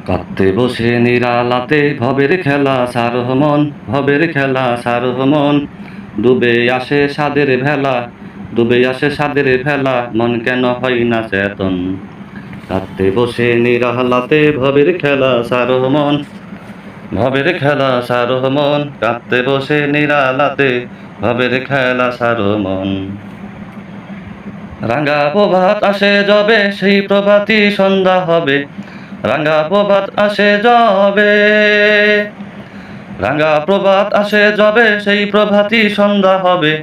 কাঁদতে বসে নিরালাতে ভবের খেলা সারহ মন, ভবের খেলা সারহ মন। ডুবে আসে সাদের ভেলা, ডুবে আসে সাদের ভেলা, মন কেন হয় না চেতন। কাঁদতে বসে নিরালাতে ভবের খেলা সারহ মন, ভবের খেলা সারহ মন। কাঁদতে বসে নিরালাতে ভবের খেলা সারহ মন। রাঙা প্রভাত আসে যবে, সেই প্রভাতই সন্ধ্যা হবে। রাঙা প্রভাত আসে যবে, রাঙা প্রভাত আসে যবে, সেই প্রভাতই সন্ধ্যা হবে।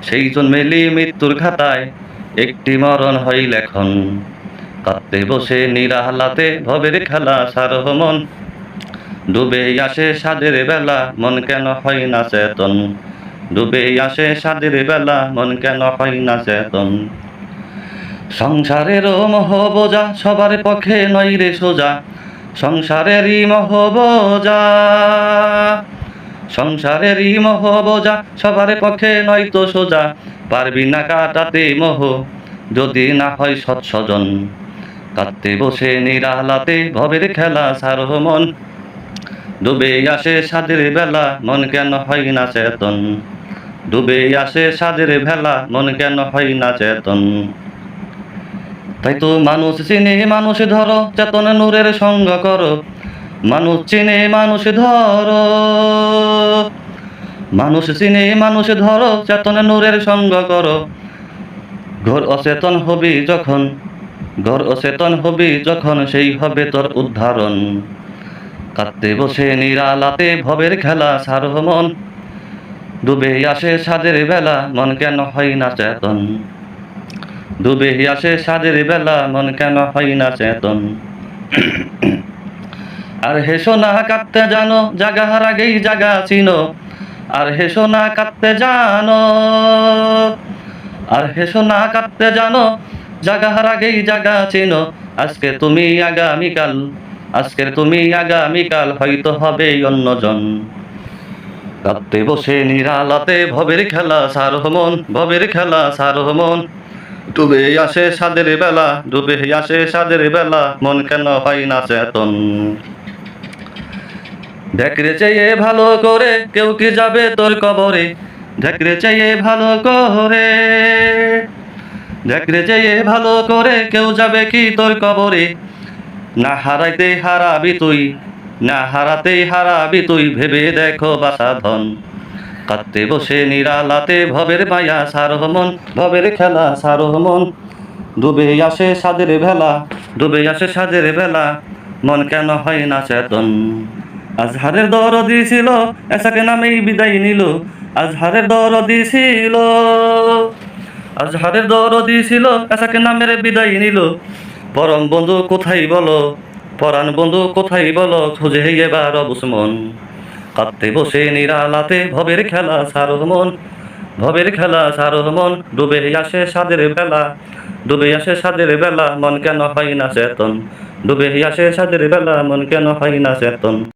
সেই জন্মেলি মৃত্যুর খাতায় একটি মরণ হয় লেখন। কাঁদতে বসে নিরালাতে ভবের খেলা সারহ মন। ডুবে আসে সাদের বেলা, মন কেন হয় না চেতন। ডুবে আসে সাদের বেলা, মন কেন হয় না চেতন। সংসারেরও মোহ বোঝা সবার পক্ষে নয় রে সোজা। সংসারেরই মোহ বোঝা, সংসারেরই মোহ বোঝা সবার পক্ষে নয় তো সোজা। পারবি না কাটাতে মোহ যদি না হয় সৎ স্বজন। কাঁদতে বসে নিরালাতে ভবের খেলা সারহ মন। ডুবে আসে সাদের বেলা, মন কেন হয় না চেতন। ডুবে আসে সাদের ভেলা, মন কেন হয় না চেতন। তাই তো মানুষ চিনে মানুষ ধরো, চেতন নূরের সঙ্গ করো। মানুষ চিনে মানুষ ধরো, মানুষ চিনে মানুষ ধরো, চেতন নূরের সঙ্গ করো। ঘোর অচেতন হবি যখন, ঘোর অচেতন হবি যখন, সেই হবে তোর উদ্ধারণ। কাঁদতে বসে নিরালাতে ভবের খেলা সারহ মন। ডুবে আসে সাদের বেলা, মন কেন হয় না চেতন। ডুবে আসে সাদের বেলা, মন কেন হয় না চেতন। আর হেসো না কাঁদতে জানো, জাগার আগেই জাগা চিনো। আর হেসো না কাঁদতে জানো, আর হেসো না কাঁদতে জানো, জাগার আগেই জাগা চিনো। আজকে তুমি আগামীকাল, আজকের তুমি আগামীকাল হয়তো হবে অন্যজন। কাঁদতে বসে নিরালাতে ভবের খেলা সারহ মন, ভবের খেলা সারহ মন। ডুবে আসে সাদের বেলা, ডুবে আসে সাদের বেলা, মন কেন হয় না চেতন। ঢেকরে চেয়ে ভালো করে কেউ কি যাবে তোর কবরে। ঢেকরে চেয়ে ভালো করে, ঢেকরে চেয়ে ভালো করে কেউ যাবে কি তোর কবরে। না হারাইতে হারাবি তুই, না হারাতেই হারাবি তুই, ভেবে দেখো বাসাধন। কাঁদতে বসে নিরালাতে ভবের মায়া সারহ মন, ভবের খেলা সারহ মন। ডুবে আসে সাদের ভেলা, ডুবে আসে সাদের বেলা, মন কেন হয় না চেতন। আজহারের দরদি ছিল, এসাকে নামেই বিদায় নিল। আজহারের দরদি ছিল, আজহারের দরদি ছিল, এসাকে নামের বিদায় নিল। পরম বন্ধু কোথায় বলো, পরাণ বন্ধু কোথায় বলো, খুঁজে এবার অবুঝ মন। কাঁদতে বসে নিরালাতে ভবের খেলা সারহ মন, ভবের খেলা সারহ মন। ডুবে আসে সাদের বেলা, ডুবে আসে সাদের বেলা, মন কেন হয় না চেতন। ডুবে আসে সাদের বেলা, মন কেন হয় না চেতন।